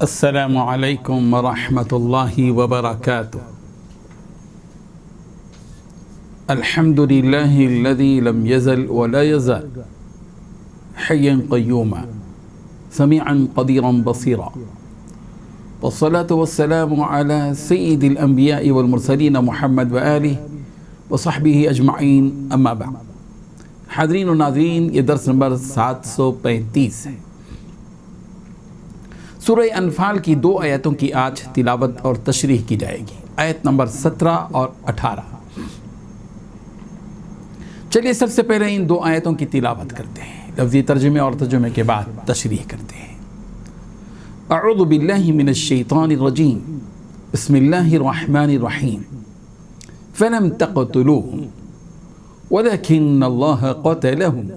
السلام علیکم ورحمۃ اللہ وبرکاتہ۔ الحمد للہ الذی لم یزل ولا یزال حیا قیوما سمیعا قدیرا بصیرا، والصلاة والسلام علی سید الانبیاء والمرسلین محمد وآلہ وصحبہ اجمعین، اما بعد۔ حاضرین و ناظرین، یہ درس نمبر 735 ہے۔ سورہ انفال کی 2 آیتوں کی آج تلاوت اور تشریح کی جائے گی، آیت نمبر 17 اور 18۔ چلیے سب سے پہلے ان 2 آیتوں کی تلاوت کرتے ہیں، لفظی ترجمے اور ترجمے کے بعد تشریح کرتے ہیں۔ اعوذ باللہ من الشیطان الرجیم، بسم اللہ الرحمن الرحیم۔ فلم تقتلوہم ولكن الله قتلهم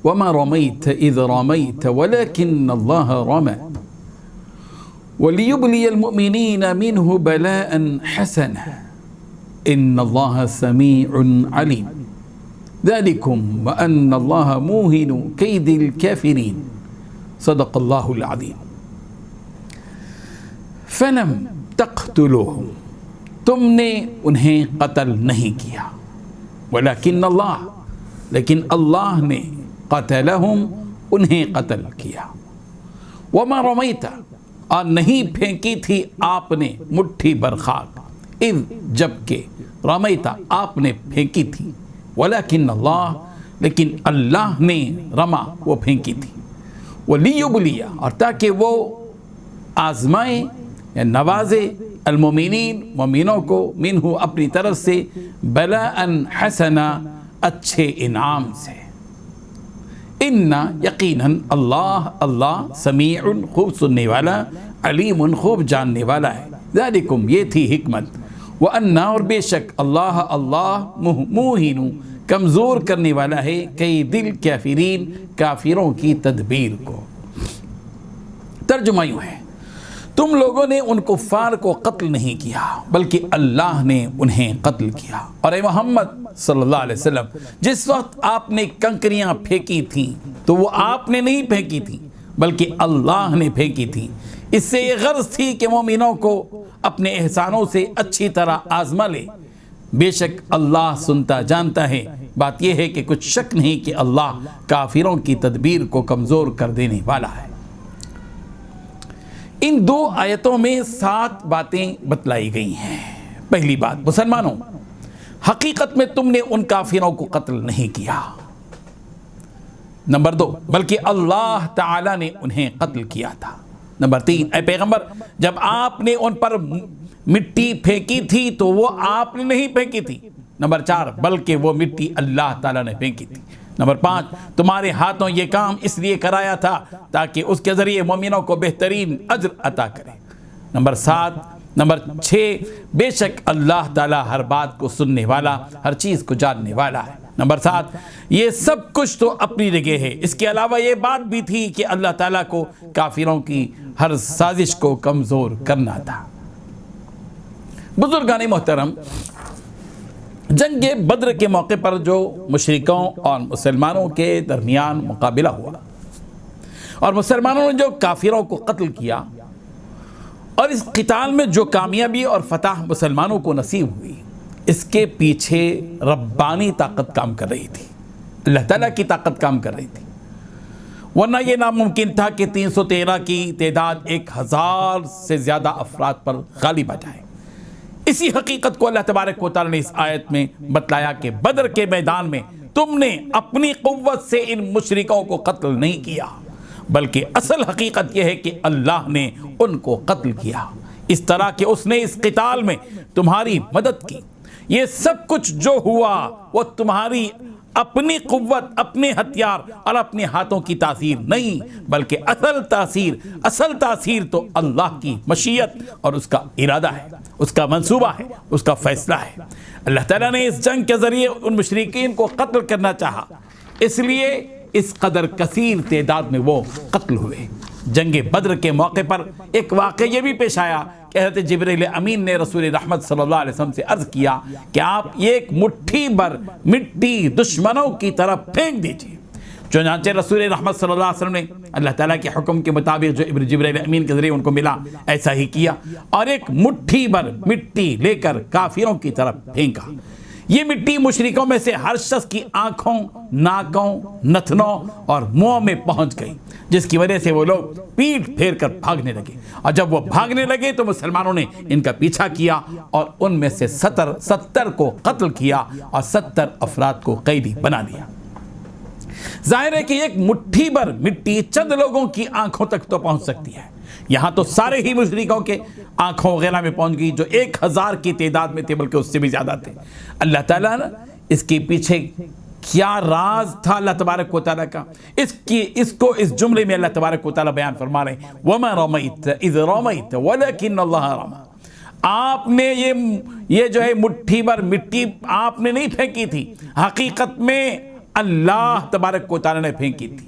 وما رميت إذ رميت ولكن الله رمى وليبلي المؤمنين منه بلاء حسنا إن الله سميع عليم ذلكم وأن الله موهن كيد الكافرين صدق الله العظيم۔ فلم تقتلوهم، تم نے انہیں قتل نہیں کیا، ولیکن اللہ، لیکن اللہ نے قتلہم، انہیں قتل کیا، وما رمیت، اور نہیں پھینکی تھی آپ نے مٹھی بر خاک، اذ، جبکہ رمیت، آپ نے پھینکی تھی، ولیکن اللہ، لیکن اللہ نے رما، وہ پھینکی تھی، ولیبلی، اور تاکہ وہ آزمائے یا نوازے، المومنین، مومنوں کو، منہ، اپنی طرف سے، بلاء حسنا، اچھے انعام سے۔ ان، یقیناً، اللہ سمیع، خوب سننے والا، علیم، خوب جاننے والا ہے۔ ذالکم، یہ تھی حکمت، وان، اور بے شک اللہ موہن، کمزور کرنے والا ہے، کئی دل کافرین، کافروں کی تدبیر کو۔ ترجمہ یوں ہے، تم لوگوں نے ان کفار کو قتل نہیں کیا بلکہ اللہ نے انہیں قتل کیا۔ اور اے محمد صلی اللہ علیہ وسلم، جس وقت آپ نے کنکریاں پھینکی تھیں تو وہ آپ نے نہیں پھینکی تھیں بلکہ اللہ نے پھینکی تھیں۔ اس سے یہ غرض تھی کہ مومنوں کو اپنے احسانوں سے اچھی طرح آزما لے۔ بے شک اللہ سنتا جانتا ہے۔ بات یہ ہے کہ کچھ شک نہیں کہ اللہ کافروں کی تدبیر کو کمزور کر دینے والا ہے۔ ان 2 آیتوں میں 7 باتیں بتلائی گئی ہیں۔ پہلی بات، مسلمانوں، حقیقت میں تم نے ان کافروں کو قتل نہیں کیا۔ نمبر 2، بلکہ اللہ تعالی نے انہیں قتل کیا تھا۔ نمبر 3، اے پیغمبر، جب آپ نے ان پر مٹی پھینکی تھی تو وہ آپ نے نہیں پھینکی تھی۔ نمبر 4، بلکہ وہ مٹی اللہ تعالی نے پھینکی تھی۔ نمبر 5، تمہارے ہاتھوں یہ کام اس لیے کرایا تھا تاکہ اس کے ذریعے مومنوں کو بہترین اجر عطا کرے۔ نمبر 6، بے شک اللہ تعالیٰ ہر بات کو سننے والا، ہر چیز کو جاننے والا ہے۔ نمبر 7، یہ سب کچھ تو اپنی جگہ ہے، اس کے علاوہ یہ بات بھی تھی کہ اللہ تعالیٰ کو کافروں کی ہر سازش کو کمزور کرنا تھا۔ بزرگان محترم، جنگ بدر کے موقع پر جو مشرکوں اور مسلمانوں کے درمیان مقابلہ ہوا اور مسلمانوں نے جو کافروں کو قتل کیا، اور اس قتال میں جو کامیابی اور فتح مسلمانوں کو نصیب ہوئی، اس کے پیچھے ربانی طاقت کام کر رہی تھی، اللہ تعالیٰ کی طاقت کام کر رہی تھی۔ ورنہ یہ ناممکن تھا کہ 313 کی تعداد 1000 سے زیادہ افراد پر غالب آ جائے۔ اسی حقیقت کو اللہ تبارک و تعالی نے اس آیت میں بتلایا کہ بدر کے میدان میں تم نے اپنی قوت سے ان مشرکوں کو قتل نہیں کیا، بلکہ اصل حقیقت یہ ہے کہ اللہ نے ان کو قتل کیا، اس طرح کہ اس نے اس قتال میں تمہاری مدد کی۔ یہ سب کچھ جو ہوا وہ تمہاری اپنی قوت، اپنے ہتھیار اور اپنے ہاتھوں کی تاثیر نہیں، بلکہ اصل تاثیر تو اللہ کی مشیت اور اس کا ارادہ ہے، اس کا منصوبہ ہے، اس کا فیصلہ ہے۔ اللہ تعالیٰ نے اس جنگ کے ذریعے ان مشرکین کو قتل کرنا چاہا، اس لیے اس قدر کثیر تعداد میں وہ قتل ہوئے۔ جنگ بدر کے موقع پر ایک واقعہ یہ بھی پیش آیا کہ حضرت جبریل امین نے رسول رحمت صلی اللہ علیہ وسلم سے عرض کیا کہ آپ ایک مٹھی بھر مٹی دشمنوں کی طرف پھینک دیجئے، چنانچہ رسول رحمت صلی اللہ علیہ وسلم نے اللہ تعالیٰ کے حکم کے مطابق جو ابن جبرائیل امین کے ذریعے ان کو ملا ایسا ہی کیا اور ایک مٹھی بھر مٹی لے کر کافروں کی طرف پھینکا۔ یہ مٹی مشرکوں میں سے ہر شخص کی آنکھوں، ناکوں، نتنوں اور منہ میں پہنچ گئی، جس کی وجہ سے وہ لوگ پیٹ پھیر کر بھاگنے لگے، اور جب وہ بھاگنے لگے تو مسلمانوں نے ان کا پیچھا کیا اور ان میں سے 70 کو قتل کیا اور 70 افراد کو قیدی بنا لیا۔ ظاہر ہے کہ ایک مٹھی بھر مٹی چند لوگوں کی آنکھوں تک تو پہنچ سکتی ہے، یہاں تو سارے ہی مشرکوں کے آنکھوں وغیرہ میں پہنچ گئی جو 1000 کی تعداد میں تھے، بلکہ اس سے بھی زیادہ تھے۔ اللہ تعالیٰ نے اس کے پیچھے کیا راز تھا اللہ تبارک و تعالیٰ کا، اس جملے میں اللہ تبارک و تعالیٰ بیان فرما رہے ہیں وَمَا رَمَيْتَ إِذْ رَمَيْتَ وَلَكِنَّ اللَّهَ رَمَى۔ آپ نے یہ جو ہے مٹھی بھر مٹی آپ نے نہیں پھینکی تھی، حقیقت میں اللہ تبارک و تعالیٰ نے پھینکی تھی۔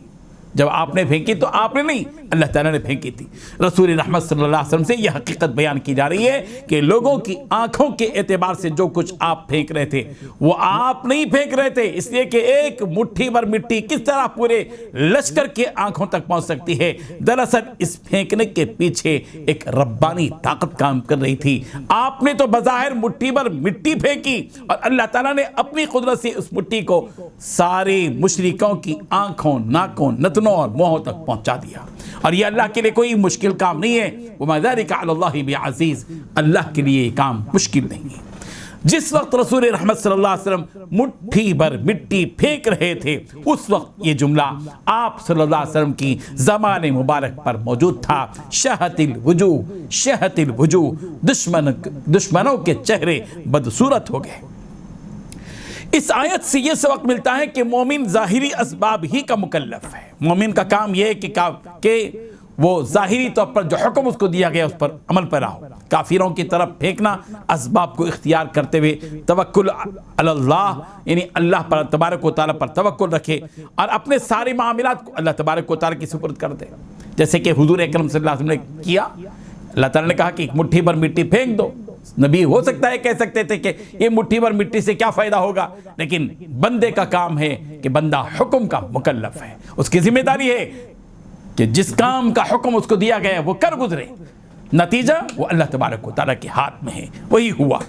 جب آپ نے پھینکی تو آپ نے نہیں، اللہ تعالیٰ نے پھینکی تھی۔ رسول رحمت صلی اللہ علیہ وسلم سے یہ حقیقت بیان کی جا رہی ہے کہ لوگوں کی آنکھوں کے اعتبار سے جو کچھ آپ پھینک رہے تھے وہ آپ نہیں پھینک رہے تھے، اس لیے کہ ایک مٹھی بھر مٹی کس طرح پورے لشکر کے آنکھوں تک پہنچ سکتی ہے۔ دراصل اس پھینکنے کے پیچھے ایک ربانی طاقت کام کر رہی تھی۔ آپ نے تو بظاہر مٹھی بھر مٹی پھینکی اور اللہ تعالیٰ نے اپنی قدرت سے اس مٹی کو سارے مشرکوں کی آنکھوں، ناکوں، نتنوں اور منہوں تک پہنچا دیا، اور یہ اللہ کے لیے کوئی مشکل کام نہیں ہے۔ وَمَا ذَلِكَ عَلَى اللَّهِ بِعَزِيزٍ، اللہ کے لیے یہ کام مشکل نہیں ہے۔ جس وقت رسول رحمت صلی اللہ علیہ وسلم مٹھی بھر مٹی پھینک رہے تھے، اس وقت یہ جملہ آپ صلی اللہ علیہ وسلم کی زبان مبارک پر موجود تھا، شہت الوجوہ، دشمنوں کے چہرے بدصورت ہو گئے۔ اس آیت سے یہ سبق ملتا ہے کہ مومن ظاہری اسباب ہی کا مکلف ہے۔ مومن کا کام یہ ہے کہ وہ ظاہری طور پر جو حکم اس کو دیا گیا اس پر عمل پیرا ہو۔ کافروں کی طرف پھینکنا، اسباب کو اختیار کرتے ہوئے توکل علی اللہ، یعنی اللہ پر تبارک و تعالیٰ پر توکل رکھے اور اپنے سارے معاملات کو اللہ تبارک و تعالیٰ کی سپرد کر دے، جیسے کہ حضور اکرم صلی اللہ علیہ وسلم نے کیا۔ اللہ تعالیٰ نے کہا کہ ایک مٹھی بھر مٹی پھینک دو۔ نبی ہو سکتا ہے کہہ سکتے تھے کہ یہ مٹھی بھر مٹی سے کیا فائدہ ہوگا، لیکن بندے کا کام ہے کہ بندہ حکم کا مکلف ہے، اس کی ذمہ داری ہے کہ جس کام کا حکم اس کو دیا گیا وہ کر گزرے، نتیجہ وہ اللہ تبارک و تعالیٰ کے ہاتھ میں ہے۔ وہی ہوا،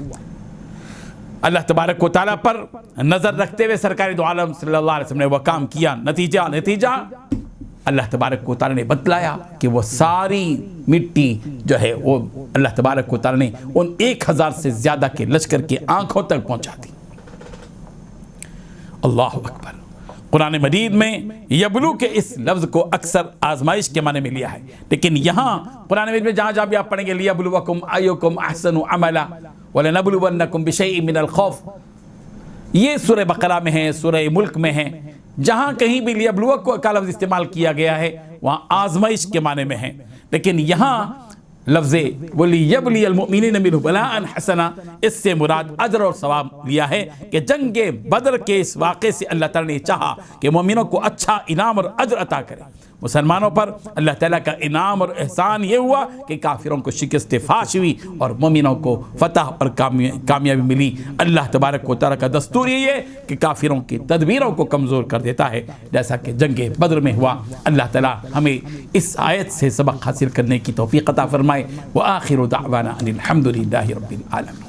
اللہ تبارک و تعالیٰ پر نظر رکھتے ہوئے سرکار دو عالم صلی اللہ علیہ وسلم نے وہ کام کیا، نتیجہ اللہ تبارک و تعالیٰ نے بتلایا کہ وہ ساری مٹی جو ہے وہ اللہ تبارک و تعالیٰ نے ان 1000 سے زیادہ کے لشکر کی آنکھوں تک پہنچا دی۔ اللہ اکبر۔ قرآن مجید میں یبلو کے اس لفظ کو اکثر آزمائش کے معنی میں لیا ہے، لیکن یہاں قرآن مجید میں جہاں بھی آپ پڑھیں گے لیبلوکم ایکم احسن عملا ولنبلونکم بشیء من الخوف، یہ سورہ بقرہ میں ہے، سورہ ملک میں ہے، جہاں کہیں بھی لیبلوک کا لفظ استعمال کیا گیا ہے وہاں آزمائش کے معنی میں ہے، لیکن یہاں لفظ وَلِيَبْلِيَ الْمُؤْمِنِينَ مِنْهُ بَلَاءً حَسَنًا، اس سے مراد اجر اور ثواب لیا ہے کہ جنگ بدر کے اس واقعے سے اللہ تعالیٰ نے چاہا کہ مومنوں کو اچھا انعام اور اجر عطا کرے۔ مسلمانوں پر اللہ تعالیٰ کا انعام اور احسان یہ ہوا کہ کافروں کو شکست فاش ہوئی اور مومنوں کو فتح اور کامیابی ملی۔ اللہ تبارک و تعالیٰ کا دستور یہ ہے کہ کافروں کی تدبیروں کو کمزور کر دیتا ہے، جیسا کہ جنگ بدر میں ہوا۔ اللہ تعالیٰ ہمیں اس آیت سے سبق حاصل کرنے کی توفیق عطا فرمائے۔ وآخر دعوانا ان الحمد للہ رب العالمین۔